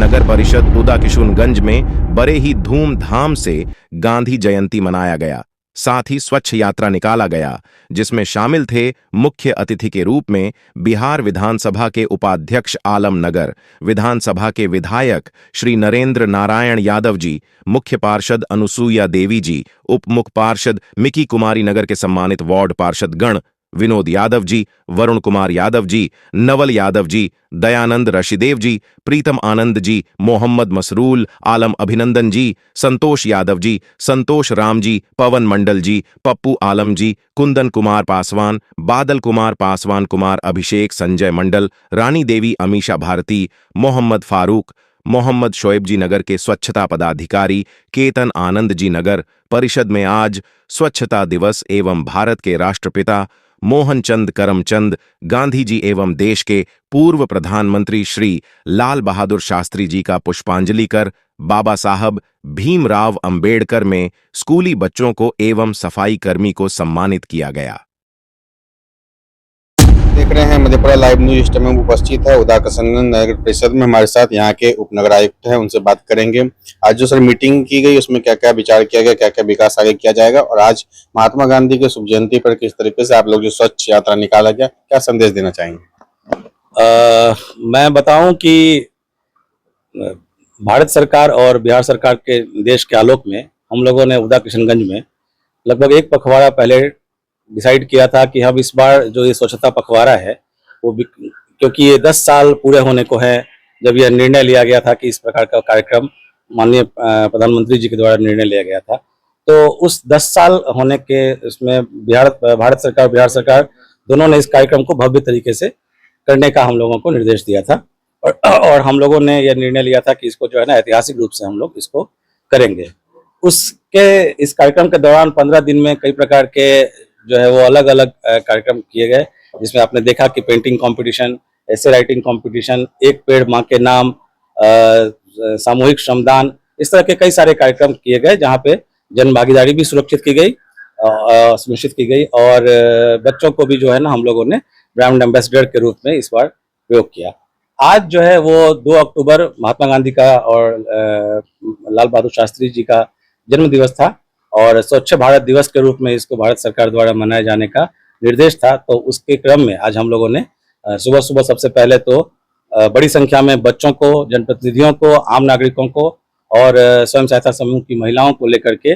नगर परिषद उदाकिशुनगंज में बड़े ही धूमधाम से गांधी जयंती मनाया गया। साथ ही स्वच्छ यात्रा निकाला गया, जिसमें शामिल थे मुख्य अतिथि के रूप में बिहार विधानसभा के उपाध्यक्ष आलमनगर विधानसभा के विधायक श्री नरेंद्र नारायण यादव जी, मुख्य पार्षद अनुसुईया देवी जी, उप मुख्य पार्षद मिकी कुमारी नगर के सम्मानित वार्ड पार्षद गण विनोद यादव जी, वरुण कुमार यादव जी, नवल यादव जी, दयानंद ऋषिदेव जी, प्रीतम आनंद जी, मोहम्मद मसरूल आलम अभिनंदन जी, संतोष यादव जी, संतोष राम जी, पवन मंडल जी, पप्पू आलम जी, कुंदन कुमार पासवान, बादल कुमार पासवान कुमार, अभिषेक संजय मंडल, रानी देवी अमीशा भारती, मोहम्मद फारूक, मोहम्मद शोएब जी नगर के स्वच्छता पदाधिकारी केतन आनंद जी नगर परिषद में आज स्वच्छता दिवस एवं भारत के राष्ट्रपिता मोहनचंद करमचंद गांधी जी एवं देश के पूर्व प्रधानमंत्री श्री लाल बहादुर शास्त्री जी का पुष्पांजलि कर बाबा साहब भीमराव अंबेडकर में स्कूली बच्चों को एवं सफाई कर्मी को सम्मानित किया गया। देख रहे हैं मधेपुरा लाइव न्यूज। इस टाइम में उपस्थित है उदाकिशुनगंज नगर परिषद में हमारे साथ यहाँ के उप नगर आयुक्त हैं, उनसे बात करेंगे। आज जो सर मीटिंग की गई उसमें क्या क्या विचार किया गया, क्या क्या विकास आगे किया जाएगा, और आज महात्मा गांधी के शुभ जयंती पर किस तरीके से आप लोग जो स्वच्छ यात्रा निकाला गया, क्या संदेश देना चाहेंगे? मैं बताऊं कि भारत सरकार और बिहार सरकार के देश के आलोक में हम लोगों ने उदाकिशुनगंज में लगभग एक पखवाड़ा पहले डिसाइड किया था कि हम इस बार जो ये स्वच्छता पखवाड़ा है वो क्योंकि ये 10 साल पूरे होने को है जब यह निर्णय लिया गया था कि इस प्रकार का कार्यक्रम माननीय प्रधानमंत्री जी के द्वारा निर्णय लिया गया था, तो उस 10 साल होने के इसमें भारत सरकार बिहार सरकार दोनों ने इस कार्यक्रम को भव्य तरीके से करने का हम लोगों को निर्देश दिया था और हम लोगों ने यह निर्णय लिया था कि इसको जो है ना ऐतिहासिक रूप से हम लोग इसको करेंगे। उसके इस कार्यक्रम के दौरान 15 दिन में कई प्रकार के जो है वो अलग अलग कार्यक्रम किए गए, जिसमें आपने देखा कि पेंटिंग कंपटीशन, ऐसे राइटिंग कंपटीशन, एक पेड़ माँ के नाम, सामूहिक श्रमदान, इस तरह के कई सारे कार्यक्रम किए गए जहाँ पे जन भागीदारी भी सुरक्षित की गई, सुनिश्चित की गई, और बच्चों को भी जो है ना हम लोगों ने ब्रांड एम्बेसडर के रूप में इस बार प्रयोग किया। आज जो है वो 2 अक्टूबर महात्मा गांधी का और लाल बहादुर शास्त्री जी का जन्म दिवस था और स्वच्छ भारत दिवस के रूप में इसको भारत सरकार द्वारा मनाए जाने का निर्देश था। तो उसके क्रम में आज हम लोगों ने सुबह सुबह सबसे पहले तो बड़ी संख्या में बच्चों को, जनप्रतिनिधियों को, आम नागरिकों को और स्वयं सहायता समूह की महिलाओं को लेकर के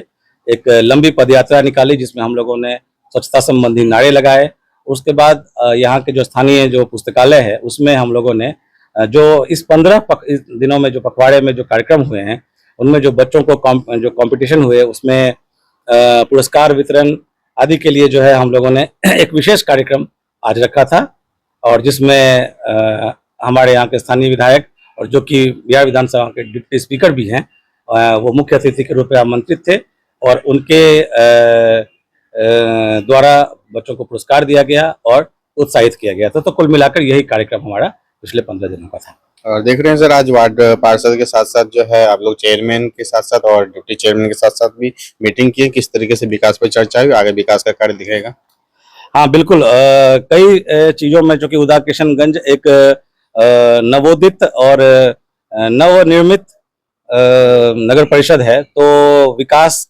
एक लंबी पदयात्रा निकाली, जिसमें हम लोगों ने स्वच्छता संबंधी नारे लगाए। उसके बाद यहाँ के जो स्थानीय जो पुस्तकालय है उसमें हम लोगों ने जो इस 15 दिनों में जो पखवाड़े में जो कार्यक्रम हुए हैं उनमें जो बच्चों को जो कंपटीशन हुए उसमें पुरस्कार वितरण आदि के लिए जो है हम लोगों ने एक विशेष कार्यक्रम आज रखा था, और जिसमें हमारे यहाँ के स्थानीय विधायक और जो कि बिहार विधानसभा के डिप्टी स्पीकर भी हैं वो मुख्य अतिथि के रूप में आमंत्रित थे और उनके द्वारा बच्चों को पुरस्कार दिया गया और उत्साहित किया गया था। तो कुल मिलाकर यही कार्यक्रम हमारा पिछले 15 दिनों का था। और देख रहे हैं सर, आज वार्ड पार्षद के साथ साथ जो है आप लोग चेयरमैन के साथ साथ और डिप्टी चेयरमैन के साथ साथ भी मीटिंग की, किस तरीके से विकास पर चर्चा हुई, आगे विकास का कार्य दिखेगा? हाँ बिल्कुल, कई चीजों में जो कि उदाकिशुनगंज एक नवोदित और नवनिर्मित नगर परिषद है, तो विकास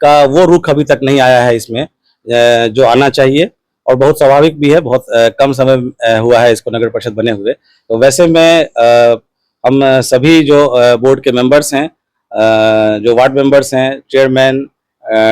का वो रुख अभी तक नहीं आया है इसमें जो आना चाहिए, और बहुत स्वाभाविक भी है, बहुत कम समय हुआ है इसको नगर परिषद बने हुए। तो वैसे में हम सभी जो बोर्ड के मेंबर्स हैं, जो वार्ड मेंबर्स हैं, चेयरमैन,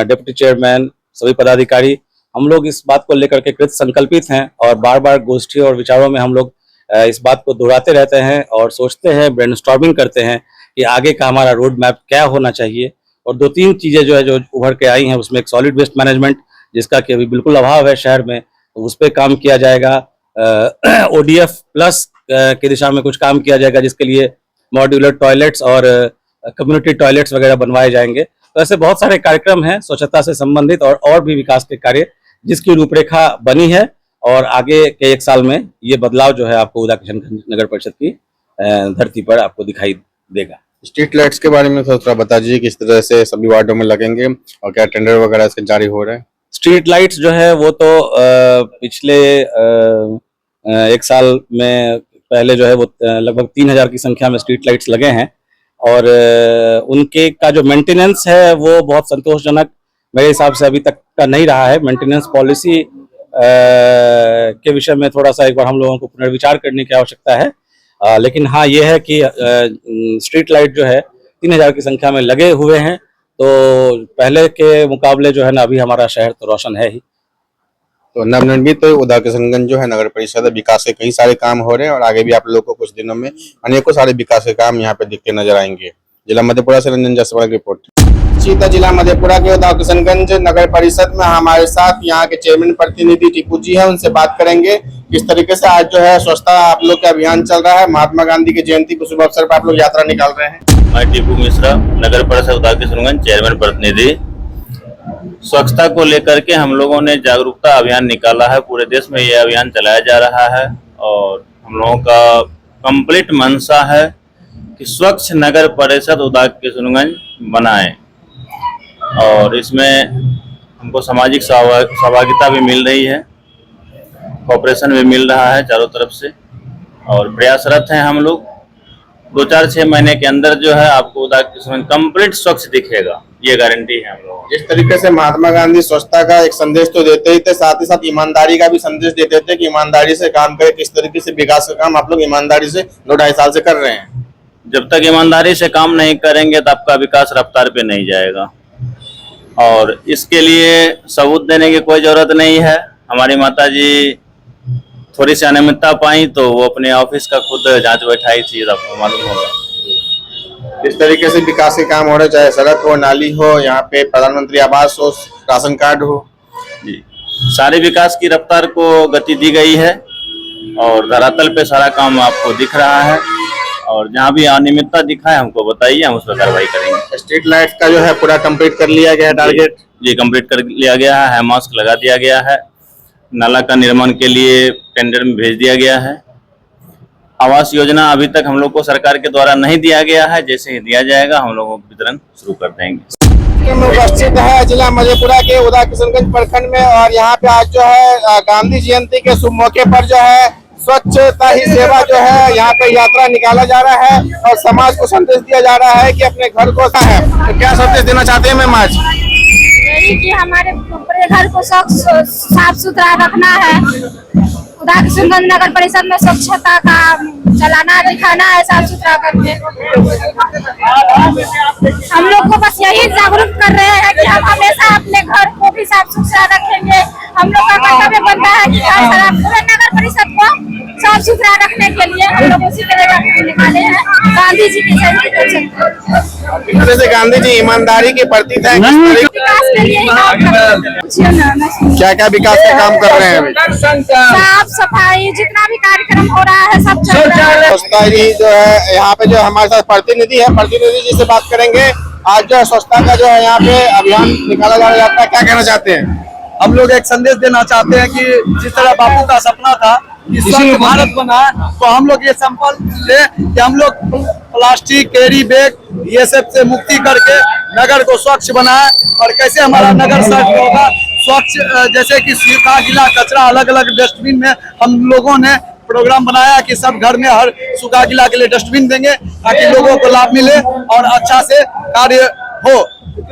डिप्टी चेयरमैन, सभी पदाधिकारी, हम लोग इस बात को लेकर के कृत संकल्पित हैं और बार बार गोष्ठी और विचारों में हम लोग इस बात को दोहराते रहते हैं और सोचते हैं, ब्रेनस्टॉर्मिंग करते हैं कि आगे का हमारा रोड मैप क्या होना चाहिए। और 2-3 चीज़ें जो है जो उभर के आई हैं उसमें एक सॉलिड वेस्ट मैनेजमेंट, जिसका कि अभी बिल्कुल अभाव है शहर में, तो उस पर काम किया जाएगा। ODF प्लस की दिशा में कुछ काम किया जाएगा, जिसके लिए मॉड्यूलर टॉयलेट्स और कम्युनिटी टॉयलेट्स वगैरह बनवाए जाएंगे। तो ऐसे बहुत सारे कार्यक्रम हैं स्वच्छता से संबंधित और भी विकास के कार्य, जिसकी रूपरेखा बनी है, और आगे के 1 साल में ये बदलाव जो है आपको उदाकिशुनगंज नगर परिषद की धरती पर आपको दिखाई देगा। स्ट्रीट लाइट्स के बारे में थोड़ा बता दीजिए, किस तरह से सभी वार्डों में लगेंगे और क्या टेंडर वगैरह इसके जारी हो रहे हैं? स्ट्रीट लाइट्स जो है वो तो पिछले 1 साल में पहले जो है वो लगभग 3000 की संख्या में स्ट्रीट लाइट्स लगे हैं और उनके का जो मेंटेनेंस है वो बहुत संतोषजनक मेरे हिसाब से अभी तक का नहीं रहा है। मेंटेनेंस पॉलिसी के विषय में थोड़ा सा एक बार हम लोगों को पुनर्विचार करने की आवश्यकता है। लेकिन हाँ, ये है कि स्ट्रीट लाइट जो है 3000 की संख्या में लगे हुए हैं, तो पहले के मुकाबले जो है ना अभी हमारा शहर तो रोशन है ही। तो नवनिर्मित उदाकिशनगंज जो है नगर परिषद विकास के कई सारे काम हो रहे हैं और आगे भी आप लोगों को कुछ दिनों में अनेकों सारे विकास के काम यहाँ पे दिखते नजर आएंगे। जिला मधेपुरा से रंजन जायसवाल की रिपोर्ट। सीता जिला मधेपुरा के उदाकिशनगंज नगर परिषद में हमारे साथ यहाँ के चेयरमैन प्रतिनिधि टीपू जी है, उनसे बात करेंगे किस तरीके से आज जो है स्वच्छता आप लोग का अभियान चल रहा है। महात्मा गांधी की जयंती के शुभ अवसर पर आप लोग यात्रा निकाल रहे हैं। मैं टीपू मिश्रा, नगर परिषद उदाकिशनगंज चेयरमैन प्रतिनिधि। स्वच्छता को लेकर के हम लोगों ने जागरूकता अभियान निकाला है। पूरे देश में यह अभियान चलाया जा रहा है और हम लोगों का कंप्लीट मंशा है कि स्वच्छ नगर परिषद उदाकिशनगंज बनाएं और इसमें हमको सामाजिक सहभागिता भी मिल रही है, कॉपरेशन भी मिल रहा है चारों तरफ से और प्रयासरत हैं हम लोग। 2-4-6 महीने के अंदर जो है आपको उदाकिशनगंज कंप्लीट स्वच्छ दिखेगा, ये गारंटी है हम लोगों। इस तरीके से महात्मा गांधी स्वच्छता का एक संदेश तो देते ही थे, साथ ही साथ ईमानदारी का भी संदेश देते थे कि ईमानदारी से काम करें। किस तरीके से विकास का काम आप लोग ईमानदारी से 2-2.5 साल से कर रहे हैं। जब तक ईमानदारी से काम नहीं करेंगे तो आपका विकास रफ्तार पे नहीं जाएगा और इसके लिए सबूत देने की कोई जरूरत नहीं है। हमारी माता जी थोड़ी सी अनियमितता पाई तो वो अपने ऑफिस का खुद जांच बैठाई थी, आपको मालूम होगा। इस तरीके से विकास के काम हो रहे, चाहे सड़क हो, नाली हो, यहाँ पे प्रधानमंत्री आवास हो, राशन कार्ड हो, जी सारे विकास की रफ्तार को गति दी गई है और धरातल पे सारा काम आपको दिख रहा है और जहाँ भी अनियमितता दिखा है हमको बताइए, हम उस पर कार्रवाई करेंगे। स्ट्रीट लाइट का जो है पूरा कंप्लीट कर लिया गया है टारगेट? जी कंप्लीट कर लिया गया है, मास्क लगा दिया गया है, नाला का निर्माण के लिए टेंडर में भेज दिया गया है। आवास योजना अभी तक हम लोग को सरकार के द्वारा नहीं दिया गया है, जैसे ही दिया जाएगा हम लोगों को वितरण शुरू कर देंगे। उपस्थित है जिला मधेपुरा के उदाकिशनगंज प्रखंड में और यहाँ पे आज जो है गांधी जयंती के शुभ मौके पर जो है स्वच्छता ही सेवा जो है यहाँ पे यात्रा निकाला जा रहा है और समाज को संदेश दिया जा रहा है कि अपने घर को है। तो क्या संदेश देना चाहते हैं मैम आज? यही कि हमारे पूरे घर को साफ सुथरा रखना है। उदाकिशनगंज नगर परिषद में स्वच्छता का चलाना दिखाना है, साफ सुथरा करके। हम लोग को बस यही जागरूक कर रहे हैं कि हम हमेशा अपने घर को भी साफ सुथरा रखेंगे। हम लोग का कर्तव्य बनता है कि पूरे नगर परिषद को साफ सुथरा रखने के लिए हम लोग उसी तरह निकाले हैं। गांधी जी की जयंती जैसे गांधी जी ईमानदारी के प्रतीक है, विकास के लिए क्या क्या विकास के काम कर रहे हैं अभी? साफ सफाई जितना भी कार्यक्रम हो रहा है सब चल रहा है। स्वच्छता जी जो है यहाँ पे जो हमारे साथ प्रतिनिधि है, प्रतिनिधि जी से बात करेंगे। आज जो है स्वच्छता का जो है यहाँ पे अभियान निकाला जा रहा है, क्या कहना चाहते हैं? हम लोग एक संदेश देना चाहते हैं कि जिस तरह बापू का सपना था कि स्वच्छ भारत बना, तो हम लोग ये संकल्प ले कि हम लोग प्लास्टिक, कैरी बैग ये सब से मुक्ति करके नगर को स्वच्छ बनाए और कैसे हमारा नगर स्वच्छ होगा। स्वच्छ जैसे कि सूखा गीला कचरा अलग अलग डस्टबिन में हम लोगों ने प्रोग्राम बनाया कि सब घर में हर सूखा गीला के लिए डस्टबिन देंगे ताकि लोगों को लाभ मिले और अच्छा से कार्य हो,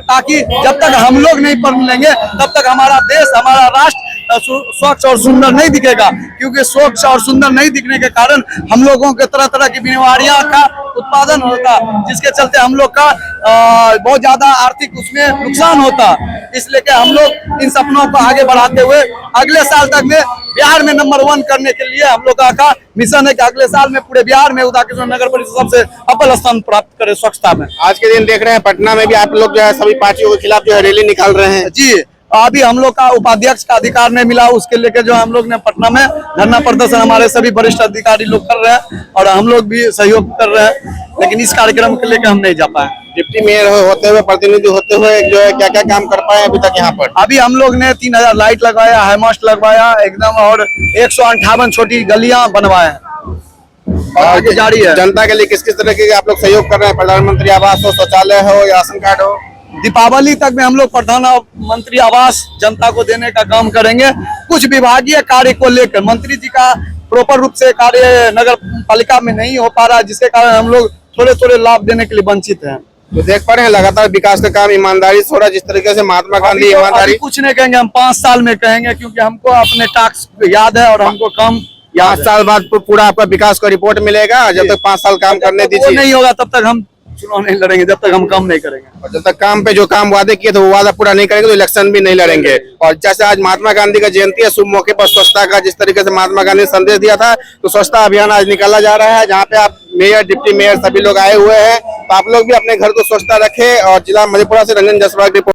ताकि जब तक हम लोग नहीं पढ़ लेंगे तब तक हमारा देश, हमारा राष्ट्र स्वच्छ और सुंदर नहीं दिखेगा। क्योंकि स्वच्छ और सुंदर नहीं दिखने के कारण हम लोगों के तरह तरह की बीमारियां का उत्पादन होता, जिसके चलते हम लोग का बहुत ज्यादा आर्थिक उसमें नुकसान होता। इसलिए कि हम लोग इन सपनों को आगे बढ़ाते हुए अगले साल तक में बिहार में नंबर 1 करने के लिए हम लोग का मिशन है कि अगले साल में पूरे बिहार में उदाकिशनगंज नगर परिषद सबसे अव्वल स्थान प्राप्त करे स्वच्छता में। आज के दिन देख रहे हैं पटना में भी आप लोग जो है सभी पार्टियों के खिलाफ जो है रैली निकाल रहे हैं। जी, अभी हम लोग का उपाध्यक्ष का अधिकार नहीं मिला, उसके लेकर जो हम लोग ने पटना में धरना प्रदर्शन हमारे सभी वरिष्ठ अधिकारी लोग कर रहे हैं और हम लोग भी सहयोग कर रहे हैं, लेकिन इस कार्यक्रम के लेकर हम नहीं जा पाए। डिप्टी मेयर होते हुए, प्रतिनिधि होते हुए जो है क्या क्या काम कर पाए अभी तक यहाँ पर? अभी हम लोग ने 3000 लाइट लगवाया, हाईमास्ट लगवाया एकदम और 158 छोटी गलियां बनवाए और आगे जारी है। जनता के लिए किस किस तरह के आप लोग सहयोग कर रहे हैं? प्रधानमंत्री आवास हो, शौचालय हो या राशन कार्ड हो? दीपावली तक में हम लोग प्रधानमंत्री आवास जनता को देने का काम करेंगे। कुछ विभागीय कार्य को लेकर मंत्री जी का प्रॉपर रूप से कार्य नगर पालिका में नहीं हो पा रहा है, जिसके कारण हम लोग थोड़े थोड़े लाभ देने के लिए वंचित हैं। तो देख पा रहे हैं लगातार विकास का काम ईमानदारी से हो रहा है, जिस तरीके से महात्मा गांधी अभी ईमानदारी कुछ नहीं कहेंगे, हम 5 साल में कहेंगे, क्योंकि हमको अपने टास्क याद है और हमको कम 5 साल बाद पूरा आपका विकास का रिपोर्ट मिलेगा। जब तक 5 साल काम करने वो दीजिए, नहीं होगा तब तक हम चुनाव नहीं लड़ेंगे, जब तक हम काम नहीं करेंगे। और जब तक काम पे जो काम वादे किए थे वो वादा पूरा नहीं करेंगे तो इलेक्शन भी नहीं लड़ेंगे। और जैसे आज महात्मा गांधी का जयंती है, शुभ मौके पर स्वच्छता का जिस तरीके से महात्मा गांधी ने संदेश दिया था, तो स्वच्छता अभियान आज निकाला जा रहा है, जहाँ पे आप मेयर, डिप्टी मेयर सभी लोग आए हुए हैं। तो आप लोग भी अपने घर को स्वच्छता रखें। और जिला मधेपुरा से रंजन जायसवाल की रिपोर्ट।